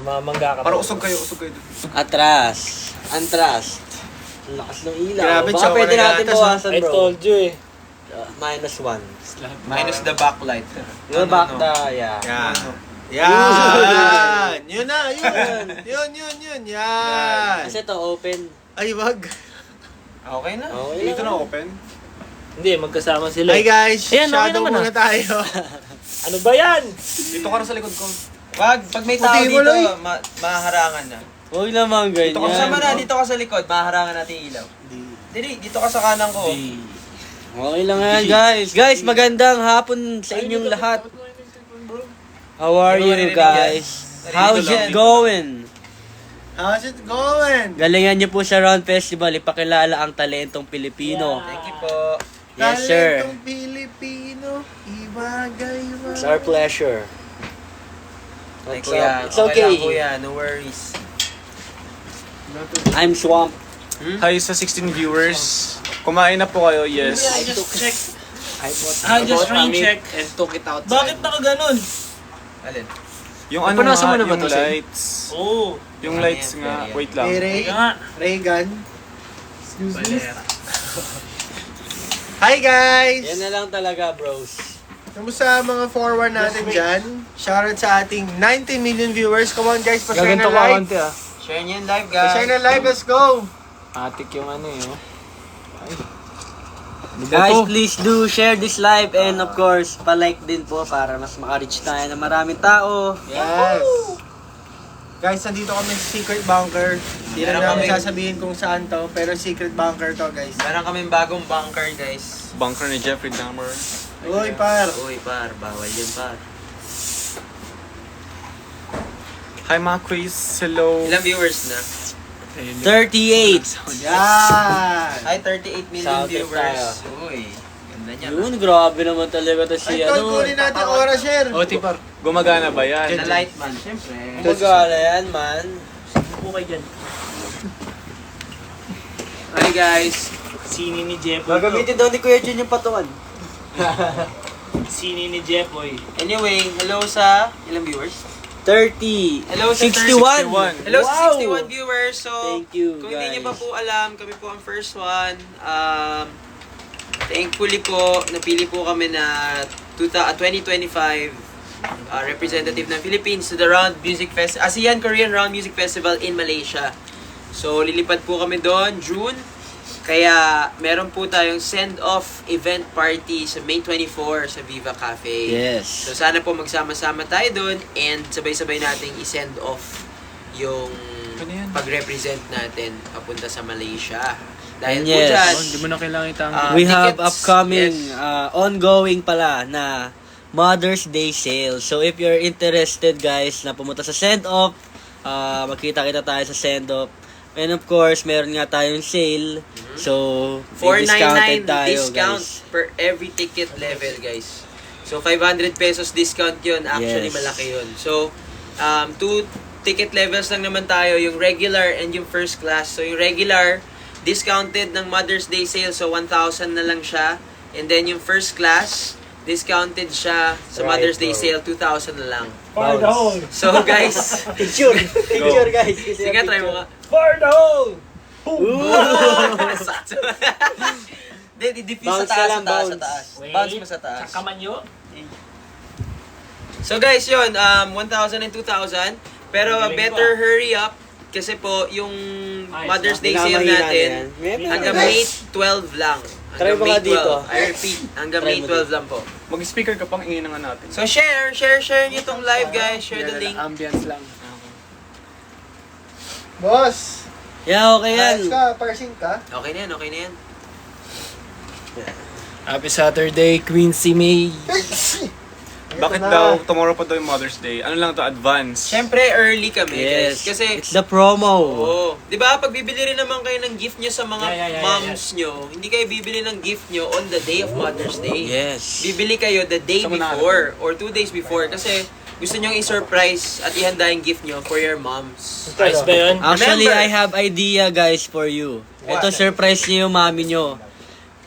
Mamangga ka. Para usog kayo dun. Atras. Antras. Ang lakas ng ilaw. Grabe, Baka chocolate pwede natin gatas, bawasan, I bro. told you eh. -1. Minus the backlight. Go back the, yeah. Yan. Yan! Yun na, yun! Yun! Yan! Kasi ito, open. Ay, wag. Okay na. Okay Dito na open. Hindi, magkasama sila. Hi guys! Ayan, okay Shadow naman, muna tayo. Ano ba yan? Dito ka na sa likod ko. Pag may tao Puti mo, dito, Loy. mahaharangan na. Huwag naman ganyan. Dito ka na, dito ka sa likod, mahaharangan natin yung ilaw. Dili, dito ka sa kanan ko. Okay lang yan, guys. Guys, magandang hapon sa inyong lahat. How are you, guys? How's it going? How's it going? Galingan niyo po sa Round Festival. Ipakilala ang talentong Pilipino. Thank you po. Yes, sir. Talentong Pilipino, ibagay mo. It's our pleasure. Ay, What's kuya. up? It's okay. Lang, kuya. No worries. I'm Swamp. Hi sa 16 viewers. Kumain na po kayo, yes. I just checked. I just rain-check and took it outside. Bakit nakaganon? Alin? Yung ano Punasan mo nga, na ba yung to, Sen? lights. Oo. Yung Ano lights yan, nga, yan. wait lang. Hey, Ray. Kaya nga. Reagan. Excuse me. Hi guys! Yan na lang talaga, bros. Kamusta mga forward natin dyan? Shoutout sa ating 19 million viewers. Come on guys, pa-share na Gaganto ka live. konti ah. Share niyo yung live, guys. Pa-share na live, let's go! Atik yung ano eh. Oh. Ay. Ano ba Guys, to? please do share this live and of course, pa-like din po para mas maka-reach tayo ng maraming tao. Yes! Guys, nandito kami sa secret bunker. Hindi na Meron namin kami- sasabihin kung saan to, pero secret bunker to guys. Meron kaming bagong bunker, guys. Bunker ni Jeffrey Dahmer. Uy, par! Uy, par. Bawal yun, par. Hi mga quiz, hello. Ilang viewers na? 38. Yan! Hi, 38 million Shoutout viewers. tayo. Uy, ganda niya. Yun, grabe naman talaga to si Ay, tol, ano. kunin natin oras, share! O, tipar. Gumagana ba yan? The light man, syempre. Kumagala yan, man. Okay dyan. Hi, guys. Sini ni Jepoy. Gagamitin daw ni Kuya Jun yung patungan. Sini ni Jepoy. Anyway, hello sa ilang viewers? 30. Hello sa 61. 61. Hello sa Wow. 61 viewers. So, Thank you, kung hindi niyo pa guys. po alam, kami po ang first one. Thankfully po, napili po kami na 2025 representative ng Philippines to the Round Music Festival, ASEAN Korean Round Music Festival in Malaysia. So, lilipad po kami doon, June. Kaya, meron po tayong send-off event party sa May 24 sa Viva Cafe. Yes. So, sana po magsama-sama tayo doon and sabay-sabay nating i-send off yung Ano yan? pag-represent natin papunta sa Malaysia. Dahil Yes. po dyan, Hindi mo na kailangan itang... We have tickets, upcoming, yes. ongoing pala na Mother's Day sale. So if you're interested guys na pumunta sa send-off, magkita-kita tayo sa send-off. And of course, meron nga tayong sale. So, may discounted 499 tayo discount guys. per every ticket level, guys. So, 500 pesos discount yun. Actually, Yes. malaki yun. So, 2 ticket levels lang naman tayo, yung regular and yung first class. So, yung regular, discounted ng Mother's Day sale. So, 1,000 na lang siya. And then, yung first class, discounted siya sa Mother's Day sale, 2,000 na lang. For the hole! So, guys, Picture! Picture guys! sige, try mo nga. For the hole! Sakto. Di-diffuse sa Bounce taas, lang, sa taas, sa bounce. taas. Wait. Bounce mo sa taas. Sa kamanyo? So guys, yun, 1,000 and 2,000. Pero Galing better ko, hurry up. Kasi po, yung Ayos Mother's na. Day sale Pinakamahina natin, na yan. May- hanggang Guys. May 12 lang. Try Hanggang mo May nga dito. 12. I repeat, hanggang Try May mo 12 lang po. Mag-speaker ka pang ingin nga natin. So share nyo tong live guys. Share the link. Ambience lang. Boss! Yeah, okay yan. Ayos ka, parsing ka. Okay na yan, okay na yan. Happy Saturday, Quincy May. Bakit Ito na. daw tomorrow pa daw yung Mother's Day? Ano lang to, advance? Siyempre, early kami guys. Yes. Kasi, It's the promo. oo. Di ba, pag bibili rin naman kayo ng gift nyo sa mga Yeah. moms nyo, hindi kayo bibili ng gift nyo on the day of Mother's Day. Yes. Bibili kayo the day Sa Manalo. before or 2 days before kasi gusto nyo i-surprise at ihanda yung gift nyo for your moms. Ayos ba yun? Actually, Remember- I have idea guys for you. Ito, surprise niyo yung mami nyo.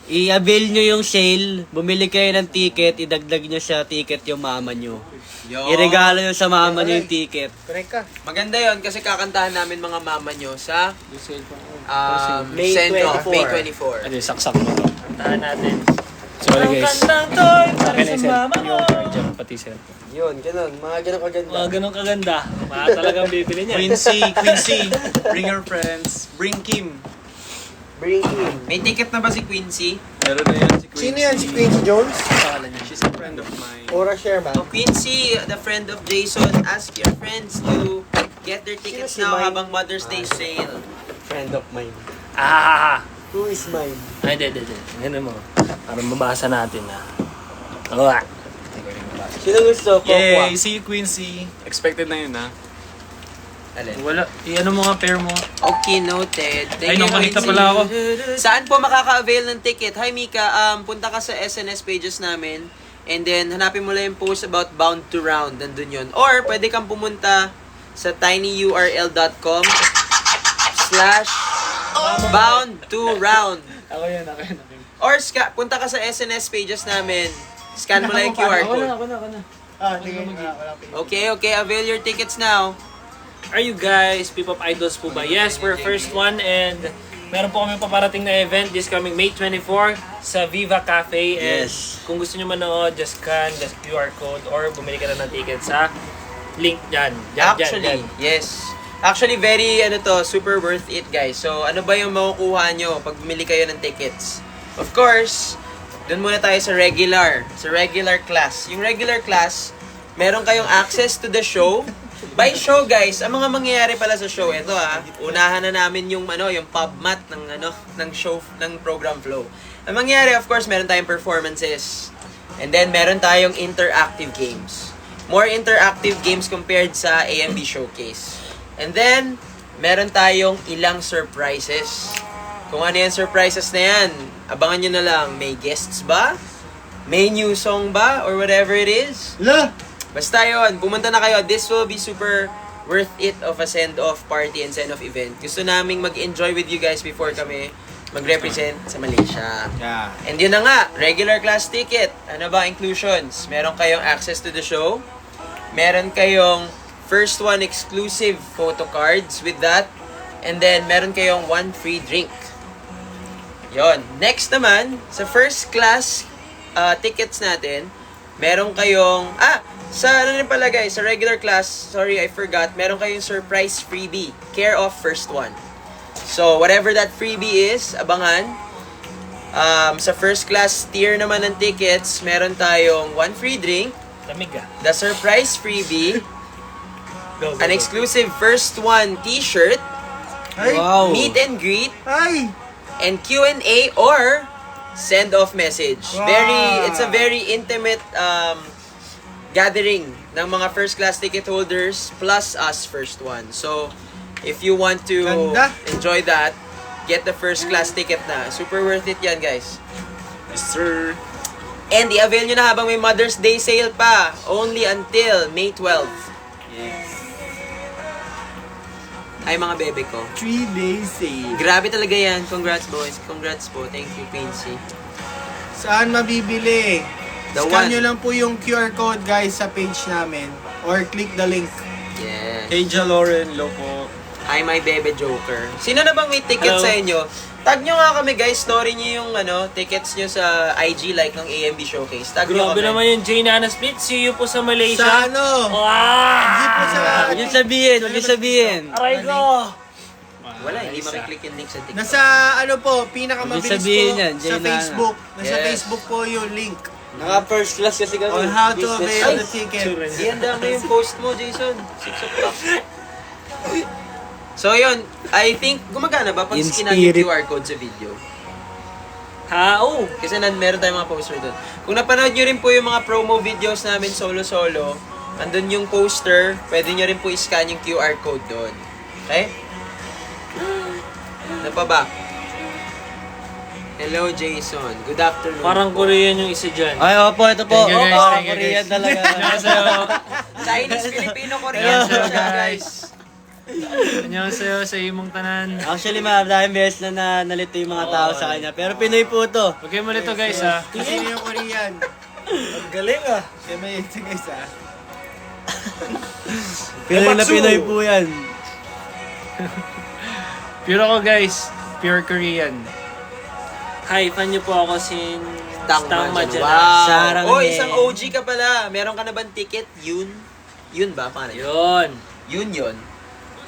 I-avail nyo yung sale, bumili kayo ng ticket, idagdag nyo sa ticket yung mama nyo. I-regalo nyo sa mama nyo yung ticket. Correct ka. Maganda yon kasi kakantahan namin mga mama nyo sa May Send Off 24. May 24. Ano, saksak mo to. Kantahan natin. Sorry guys. Kantang toy para Akin na sa yung mama mo. Diyan, pati cellphone. Yun, ganun. Mga ganun kaganda. Mga ganun kaganda. Mga talagang bibili niya. Quincy, bring your friends. Bring Kim. Bring in. May ticket na ba si Quincy? Meron na yan si Quincy. Sino yan? Si Quincy Jones? She's a friend of mine. Ora Sherman? So Quincy, the friend of Jason, ask your friends to get their tickets Sino si now Mine? habang Mother's Day sale. Friend of mine. Ah! Who is mine? Ay, hindi. Ganun mo. Para mabasa natin na. Wala. Sino gusto? Kokwa. Yay! See you, Quincy. Expected na yun, ha? Alin? Wala. I-ano mo nga pair mo. Okay, noted. Ay, Thank you, nakalita Quincy. pala ako. Saan po makaka-avail ng ticket? Hi, Mika. Punta ka sa SNS pages namin. And then, hanapin mo lang yung post about Bound to Round. Nandun yun. Or, pwede kang pumunta sa tinyurl.com/bound to round. Ako yan. Or, punta ka sa SNS pages namin. Scan mo lang yung QR code. Ako na. Ah, sige. Wala. Okay. Avail your tickets now. Are you guys P-pop idols po ba? Yes, we're first one and meron po kami paparating na event this coming May 24 sa Viva Cafe. And Yes. kung gusto nyo manood, just scan, just QR code or bumili ka na ng ticket sa link dyan. Actually, yes. Actually, very, super worth it, guys. So, ano ba yung makukuha nyo pag bumili kayo ng tickets? Of course, dun muna tayo sa regular class. Yung regular class, meron kayong access to the show. By show, guys, ang mga mangyayari pala sa show, ito unahan na namin yung pub mat ng show, ng program flow. Ang mangyayari, of course, meron tayong performances. And then, meron tayong interactive games. More interactive games compared sa AMB Showcase. And then, meron tayong ilang surprises. Kung ano yung surprises na yan, abangan nyo na lang. May guests ba? May new song ba? Or whatever it is. Basta yun, pumunta na kayo. This will be super worth it of a send-off party and send-off event. Gusto naming mag-enjoy with you guys before kami mag-represent sa Malaysia. Yeah. And yun na nga, regular class ticket. Ano ba inclusions? Meron kayong access to the show. Meron kayong first one exclusive photo cards with that. And then, meron kayong 1 free drink. Yon. Next naman, sa first class tickets natin, meron kayong... sa ano rin pala guys, sa regular class, sorry, I forgot, meron kayong surprise freebie. Care of first one. So, whatever that freebie is, abangan. Sa first class tier naman ng tickets, meron tayong 1 free drink. Lamig The surprise freebie, an exclusive first one t-shirt, Ay! Wow. meet and greet, Ay! and Q&A or send-off message. Wow. It's a very intimate gathering ng mga first class ticket holders plus us first one. So, if you want to Ganda. enjoy that, get the first class ticket na. Super worth it yan, guys. Yes, sir. And i-avail nyo na habang may Mother's Day sale pa. Only until May 12. Ay, mga bebe ko. 3 days sale. Grabe talaga yan. Congrats, boys. Congrats po. Thank you, Quincy. Saan mabibili? The Scan one. nyo lang po yung QR code guys sa page namin. Or click the link. Yes. Keija Lauren, Lopo. Ay, my bebe joker. Sino na bang may ticket Hello. sa inyo? Tag nyo nga kami, guys. Story nyo yung tickets nyo sa IG like ng AMB Showcase. Tag nyo Grabe kami. naman yung Jane Anna Split. See you po sa Malaysia. Sa ano? Hindi po sa... Huwag yung sabihin. Aray ko! Wala, hindi makiklik yung link sa TikTok. Nasa ano po, pinakamabilis Huwag sabihin po yan, sa Jane Facebook. Nasa Yes. Facebook po yung link. Naka-first class kasi kami. On how to Business avail class. the ticket. Ihanda mo yung post mo, Jason. 6 o'clock. So, yun. I think, gumagana ba pag In scan yung spirit. QR code sa video? Oo. Kasi meron tayong mga poster doon. Kung napanood nyo rin po yung mga promo videos namin solo-solo, andun yung poster, pwede nyo rin po i-scan yung QR code doon. Okay? Ano pa ba? Hello, Jason. Good afternoon. Parang Korean yung isa dyan. Ay, opo, ito po. Thank you, guys. Opo, Thank you, Korean guys. talaga. Chinese, Filipino, Korean talaga, guys. Annyeonghaseyo sa imong tanan. Actually, maraming beses na nalito yung mga tao sa kanya. Pero Pinoy po to. Okay mo nito guys ha. Sino yung Korean? Ang galing ah. Siya may ito guys ah. Pinoy na Pinoy po yan. Pure ako guys. Pure Korean. Hi, fan niyo po ako sin Stang Majalas. Wow. Sarang Oh, eh. isang OG ka pala. Meron ka na bang ticket? Yun ba? Paano yun? Yun. Yun.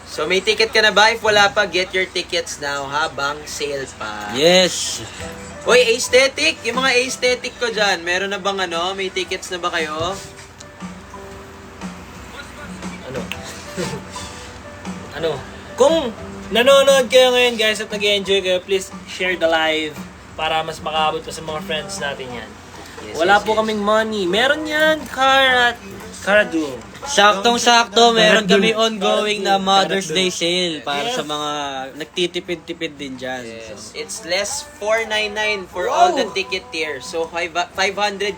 So, may ticket ka na ba? If wala pa, get your tickets now habang sale pa. Yes. Uy, aesthetic! Yung mga aesthetic ko dyan, meron na bang ano? May tickets na ba kayo? Ano? Kung nanonood kayo ngayon guys at nag-enjoy kayo, please share the live para mas makaabot pa sa mga friends natin yan. Yes, Wala yes, po yes. kaming money. Meron yan, Karadu. Saktong-sakto, meron kami ongoing na Mother's Day sale para sa mga nagtitipid-tipid din dyan. Yes. It's less 499 for all the ticket tiers. So, 500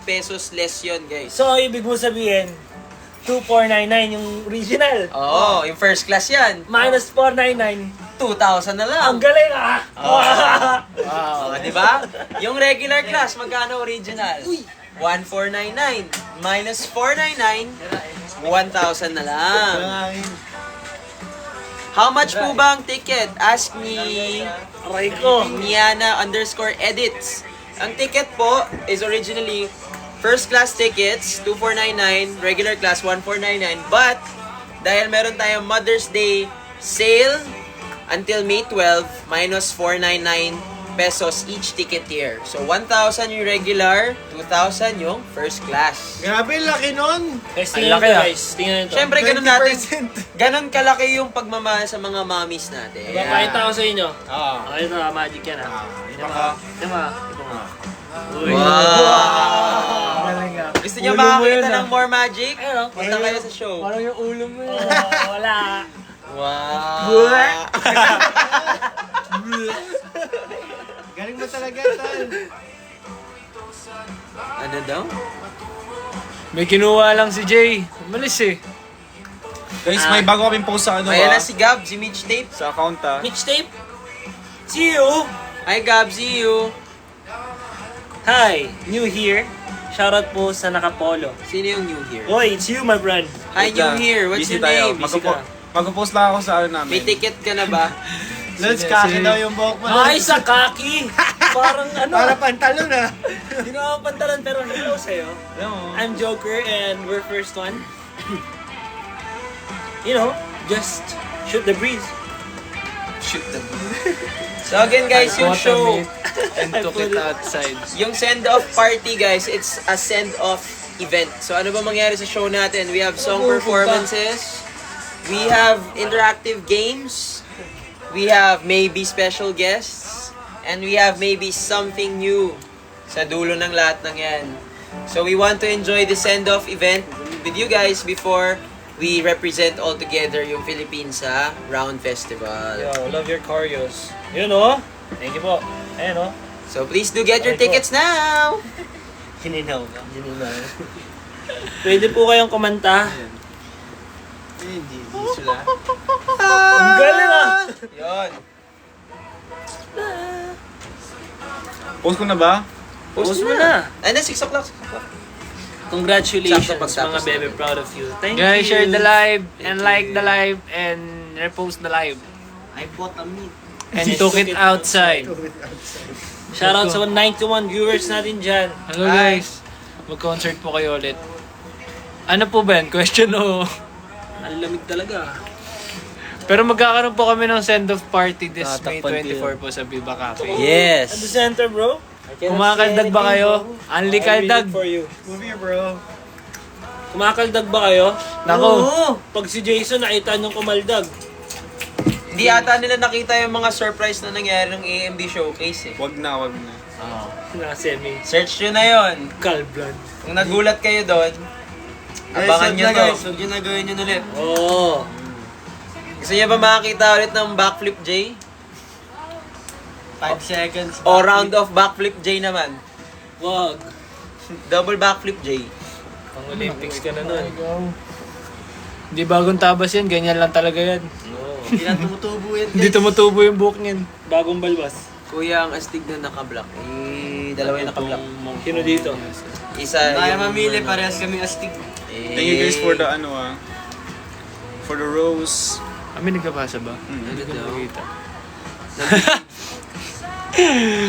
pesos less yun, guys. So, ibig mo sabihin, 2,499 yung original. Oo, yung first class yan. Minus 499. 2,000 na lang. Ang galing ah! Oh, di ba? Yung regular class, magkano original? 1,499. Minus 499, 1,000 na lang. How much po ba ang ticket? Ask me Aray ko. Niana_edits. Ang ticket po is originally first class tickets, 2,499, regular class, 1,499. But, dahil meron tayong Mother's Day sale until May 12, minus 499 pesos each ticket tier. So, 1,000 yung regular, 2,000 yung first class. Grabe, laki nun. Guys, tingnan nyo guys. Tingnan nyo ito. Siyempre, ganun natin. Ganun kalaki yung pagmamahal sa mga mommies natin. Papakita ko sa inyo. Oo. Okay, ito magic yan ah. Iba ka. Diba? Uy. Wow! Galing ah. Gusto nyo Ulo mo makakita yun, ng more magic? Ayun, oh. Punta kayo sa show. Parang yung ulo mo yun. Wala. Wow! Galing mo talaga, Tal. Ano daw? May kinuha lang si Jay. Malis eh. Guys, may bago kaming post sa ano Ayan ba? na si Gab, si Mitch Tape. Sa account Mixtape. See you. Hi Gab, see you. Hi, new here. Shoutout po sa nakapolo. Sino yung new here? Oy, it's you, my friend. Hi, new here. What's your name? Busy ka. Magpo-post lang ako sa ano namin. May ticket ka na ba? Lods, kaki daw yung buhok mo. Ay, sa kaki. Parang ano. Para pantalon ah. Hindi ko naman pantalan pero hello sa'yo. Hello. I'm Joker and we're first one. You know, just shoot the breeze. Shoot them. So again guys, yung show, And took it outside. yung send-off party guys, it's a send-off event. So ano ba mangyari sa show natin? We have song performances, we have interactive games, we have maybe special guests, and we have maybe something new sa dulo ng lahat ng yan. So we want to enjoy the send-off event with you guys before we represent all together yung Philippines sa Round Festival. Yo, love your choreos. Yun oh. Thank you po. Ayan oh. So please do get your tickets now! Hininaw ka. Pwede po kayong kumanta. Hindi sila. Ang galing ah. Yun. Post ko na ba? Post mo na. Ay, na 6 o'clock. Congratulations Sakto mga pagtapos baby, natin. proud of you. Thank Guys, you. share the live and like the live and repost the live. I bought a meat. And took it outside. Shoutout sa 91 viewers natin dyan. Hello guys. Mag-concert po kayo ulit. Ano po ba yan? Question o... Ang lamig talaga. Pero magkakaroon po kami ng send-off party this May Tatakpan ko 24 po sa Viva Cafe. At the Yes. center, bro. Kumakaldag ba kayo? Anli kaldag. For you. Move here, bro. Kumakaldag ba kayo? Nako. Pag si Jason nakita niyong kumaldag. Hindi ata nila nakita yung mga surprise na nangyari ng AMB showcase eh. Wag na, wag na. Na semi. Search nyo na yon. Calblan. Kung nagulat kayo doon, abangan nyo to. Huwag nyo na gawin yun ulit. Oo. Gusto nyo ba makakita ulit ng backflip J? 5 seconds. O round of backflip J naman? Wag. Double backflip J. Pang Olympics ka na nun. Hindi bagong tabas yan. Ganyan lang talaga yan. Oo. Hindi na tumutubo yan, Hindi guys. tumutubo yung buhok niyan. Bagong balbas. Kuya, ang astig na naka-block. Dalawa yung naka-block. Sino dito? Isa Kaya yung- mamili, parehas kami astig. Thank you guys for the for the rose. Kami nagkabasa ba? Ano daw? Nakita.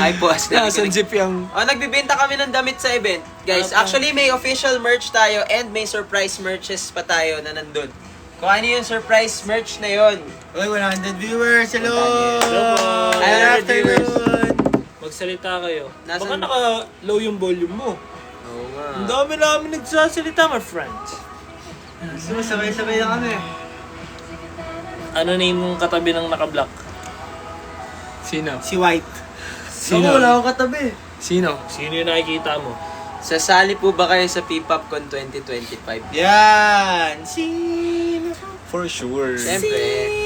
Hi po, astig. Nasaan si Piang? Oh, nagbibenta kami ng damit sa event. Guys, actually may official merch tayo and may surprise merches pa tayo na nandun. Kung ano yung surprise merch na yon. Uy, 100 viewers. Hello! Hello po. Good 100 viewers. afternoon! Magsalita kayo. Nasaan- Baka naka-low yung volume mo. Oo nga. Ang dami namin nagsasalita, my friends. Sabay-sabay na kami. Ano name ng katabi ng naka-block? Sino? Si White. Sino? Ako, wala akong katabi. Sino? Sino yung nakikita mo? Sasali po ba kayo sa P-Popcon 2025? Yan! Sino? For sure. Siyempre.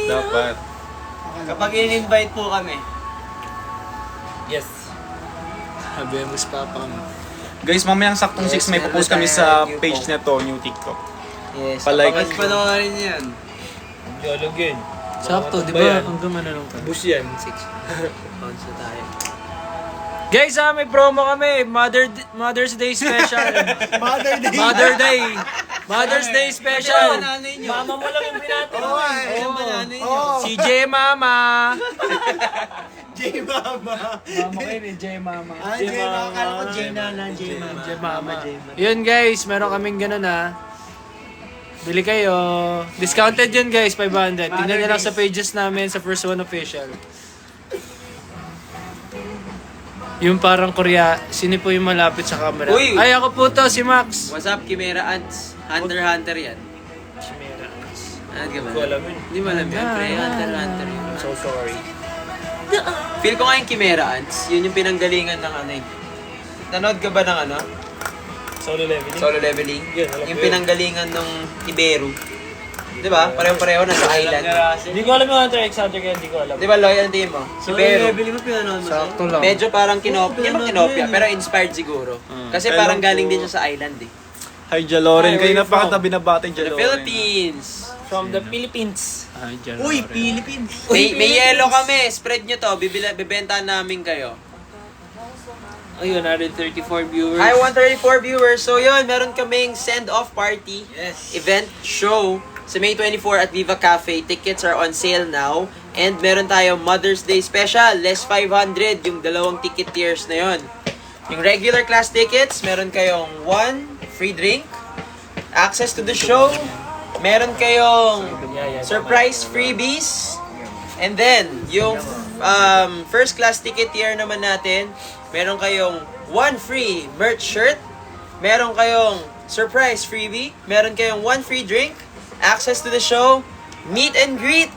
Dapat. Kapag in-invite po kami. Yes. Habemos Papang. Guys, mamayang saktong 6 may Yes, post meron kami tayo sa new page post. na to, new TikTok. Yes. Palike. Abangan Mas nyo. panoorin yan. Dialog yun. Sakto, di Ba ba? yan? Hanggang ano lang ka. Bus yan. Pounds na tayo. Guys, may promo kami. Mother's Day special. Mother Day! Mother's Day special. Nanay nyo. Mama mo lang yung pinati. Oo, eh. Ayan ba nanay nyo? Oh, Si J Mama. J Mama. Mama kayo ni J Mama. Ah, J Mama. Akala ko J Nana, J Mama. J Mama. Yun guys, meron kaming ganun Bili kayo. Discounted yun guys, 500. Tingnan nyo lang sa pages namin sa First One Official. Yung parang Korea, sino po yung malapit sa camera? Uy! Ay, ako po to, si Max. What's up, Chimera Ants? Hunter yan. Ano ka ba? Hindi ko alam yun. Hindi mo alam yan, pre. Hunter yun. I'm so sorry. Feel ko nga yung Chimera Ants, yun yung pinanggalingan ng ano eh. Nanood ka ba ng ano? Solo leveling? Solo leveling? Yun, alam ko Yung yun. pinanggalingan ng Iberu. Di ba? Pareho-pareho nasa island. Hindi ko alam yung Hunter x Hunter kaya hindi ko alam. Di ba, Loy, ang tingin mo? So, Iberu. level mo pinanood mo siya? Sakto lang. Medyo parang kinopia. Hindi naman kinopia, pero inspired siguro. Kasi parang galing din siya sa island eh. Hi, Jaloren. Hi, Kayo where you napakatabi na bata, The Jaloren. Philippines! From the Philippines. Ay, dyan. Uy, Philippines. May yellow kami. Spread nyo to. Bibentahan namin kayo. Ayun, 134 viewers. Hi, 134 viewers. So yun, meron kaming send-off party. Yes. Event show sa May 24 at Viva Cafe. Tickets are on sale now. And meron tayong Mother's Day special. Less 500 yung dalawang ticket tiers na yun. Yung regular class tickets, meron kayong 1 free drink, access to the show, meron kayong surprise freebies, and then yung first class ticket tier naman natin, meron kayong 1 free merch shirt, meron kayong surprise freebie, meron kayong 1 free drink, access to the show, meet and greet,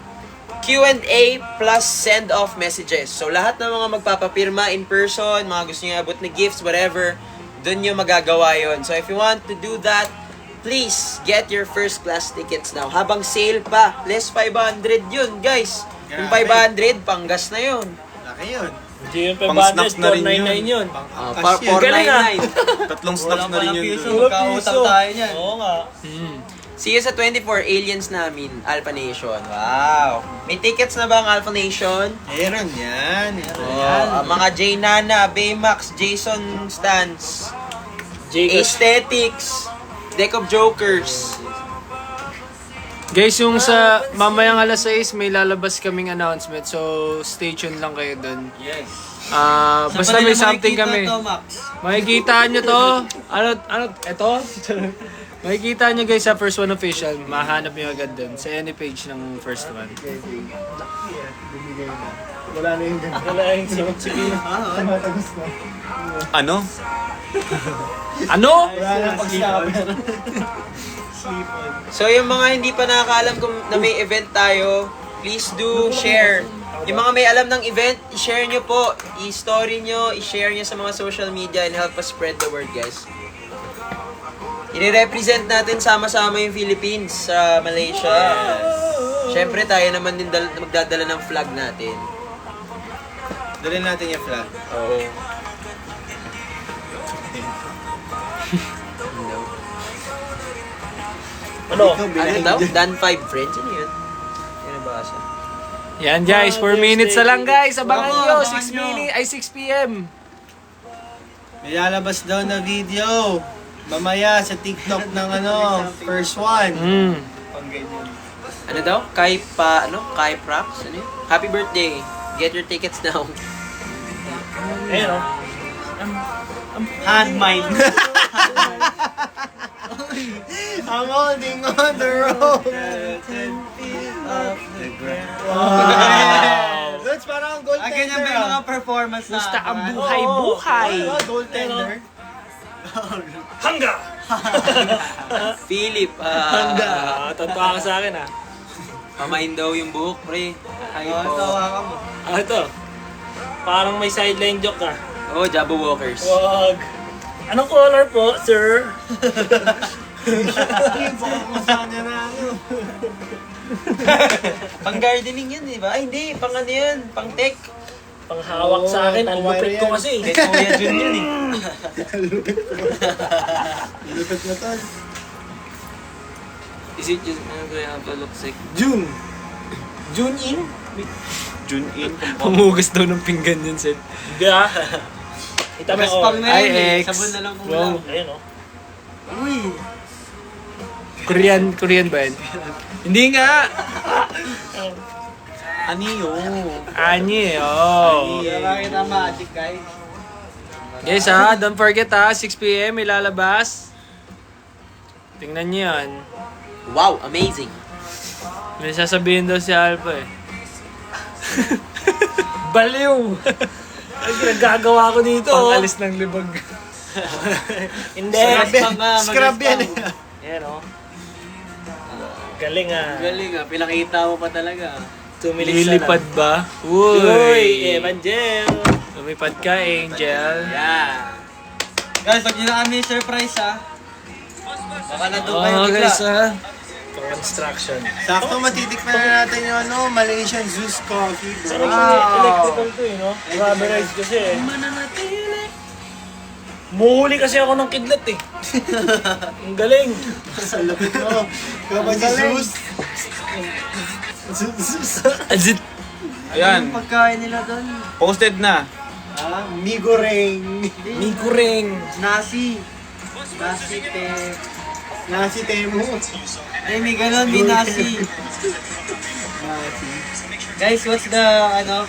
Q&A plus send-off messages. So, lahat ng mga magpapapirma in person, mga gusto nyo abot na gifts, whatever, dun nyo magagawa yon. So, if you want to do that, please get your first class tickets now. Habang sale pa, less 500 yun, guys. Yung 500, panggas na yun. Laki yun. Hindi yun Pang 500, snacks na rin 499 yun. Cash yun. 499. Tatlong snaps na rin yun. Piso, magkautang tayo niyan. Oo nga. See you sa 24 aliens namin, Alpha Nation. Wow. May tickets na ba ang Alpha Nation? Meron yan. Mga J Nana, Baymax, Jason Stans, Jacob. Aesthetics, Deck of Jokers. Guys, yung sa mamayang alas 6, may lalabas kaming announcement. So, stay tuned lang kayo dun. Yes. Basta may something kami. To, Max? Makikita nyo to. Eto? Makikita nyo guys sa First One Official. Mahanap nyo agad dun. Sa any page ng First One. Wala na yung ganun. Wala yung simit-simit. Ano? Ano? Wala na pag-stop. So yung mga hindi pa nakakaalam kung na may event tayo, please do share. Yung mga may alam ng event, i-share nyo po. I-story nyo, i-share nyo sa mga social media and help us spread the word, guys. I-represent natin sama-sama yung Philippines sa Malaysia. Siyempre, tayo naman din magdadala ng flag natin. Dalhin natin yung flag. Oo. Ano? Ano daw? Dan 5 friends? Ano yun? Ano ba siya? Yan guys, 4 minutes na lang guys. Abangan Oo, nyo, abangan 6 nyo. 6 p.m. May lalabas daw na video. Mamaya sa TikTok ng first one. Ano daw? Kai Props? Ano yun? Happy birthday. Get your tickets now. Ayun o. Hand mine. I'm holding on the rope. Wow. That's parang goaltender. Ganyan ba yung mga performance na? Basta ang buhay-buhay. Goaltender. Hangga! Philip, Tatawa ka sa akin ah. pamain daw yung buhok, pre. Ay po. Tawa ka mo. Ito. Parang may sideline joke ka. Oh, Jabba Walkers. Wag. Anong color po, sir? Pang gardening yan, di ba? Ay, hindi. Pang ano yan? Pang tech. Panghawak sa akin. Ang lupit ko kasi. Kay Kuya Jun yun eh. Lupit na tol. Is it just going to have a look sick? June. June in? June in. Pumugas daw ng pinggan yun, Seth. Hindi ah. Itama ko. Gaspang na yun eh. IX. Sabon na lang kung Wow. Ayun o. Korean ba yan? Hindi nga. Aniyo. Ani, oh. Kita magic guys. Guys ha, don't forget ha, 6 p.m. ilalabas. Tingnan niyo yan. Wow, amazing. May sasabihin daw si Alpha eh. Baliw! Ay, ginagagawa ko dito. oh. Pang-alis ng libag. Hindi. Scrub yan. Ayan o. Galing ah. Galing ah. Pinakita mo pa talaga. 2 minutes na Lilipad lang. ba? Uy, Evangel. Lumipad ka, Angel. Yeah. Guys, pag nyo na kami surprise ha. Baka na doon kayo Oh, bigla. guys ha. Construction. Sakto matitikman na natin yung Malaysian Zeus Coffee. Pero electrical to eh, no? Rubberized kasi eh. Muhuli kasi ako ng kidlat eh. Ang galing. Sa lapit mo. Kapag si Zeus. Azit. Ayan, Pagkain nila doon. posted na. Migoreng. Mikuring. Nasi. Nasi te. Nasi Temu. Ay, may ganon, may nasi. Guys, what's the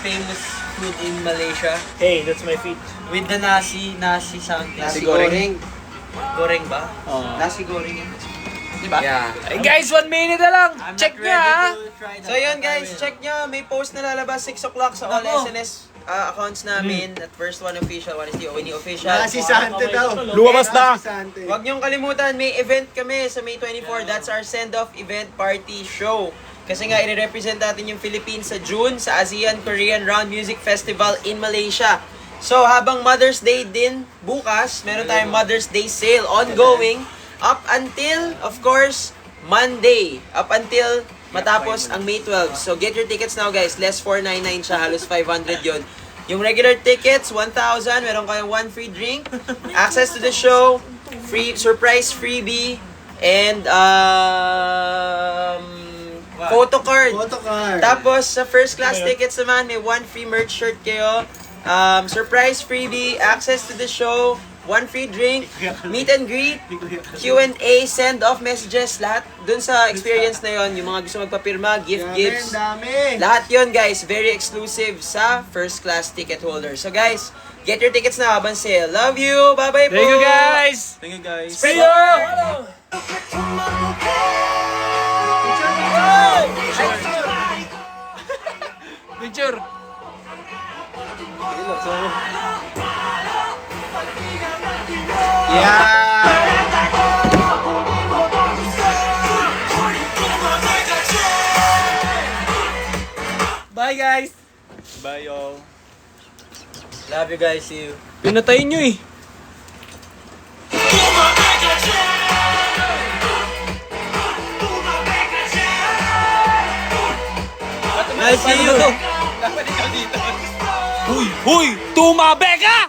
famous food in Malaysia? Hey, that's my feet. With the nasi something. Nasi goreng. Goreng ba? Nasi goreng. Diba? Yeah. Ay guys, 1 minute na lang. Check niya ha. So yun guys, check nyo. May post na lalabas 6 o'clock sa all SNS accounts namin. At first one official, one is the ONE official. Si Sante daw. Lumabas na! Si Sante. Huwag niyong kalimutan, may event kami sa May 24. That's our send-off event party show. Kasi nga, i-represent natin yung Philippines sa June sa ASEAN Korean Round Music Festival in Malaysia. So, habang Mother's Day din bukas, meron tayong Mother's Day sale ongoing up until, of course, Monday. Up until matapos ang May 12. So, get your tickets now, guys. Less 499 siya. Halos 500 yon. Yung regular tickets, 1,000. Meron kayong 1 free drink. Access to the show. Free surprise freebie. And, photo card. Photo card. Tapos, sa first class tickets naman, may 1 free merch shirt kayo. Surprise freebie. Access to the show. 1 free drink, meet and greet, Q&A, send-off messages, lahat dun sa experience na yon. Yung mga gusto magpapirma, gifts. Dami. Lahat yon guys, very exclusive sa first class ticket holder. So guys, get your tickets na habang sale. Love you! Bye-bye po! Thank you guys. Thank you guys. See you. Picture. Bye guys! Bye y'all. Love you guys, see you. Pinatay nyo eh. Nice see you! Huy! Tumabeka!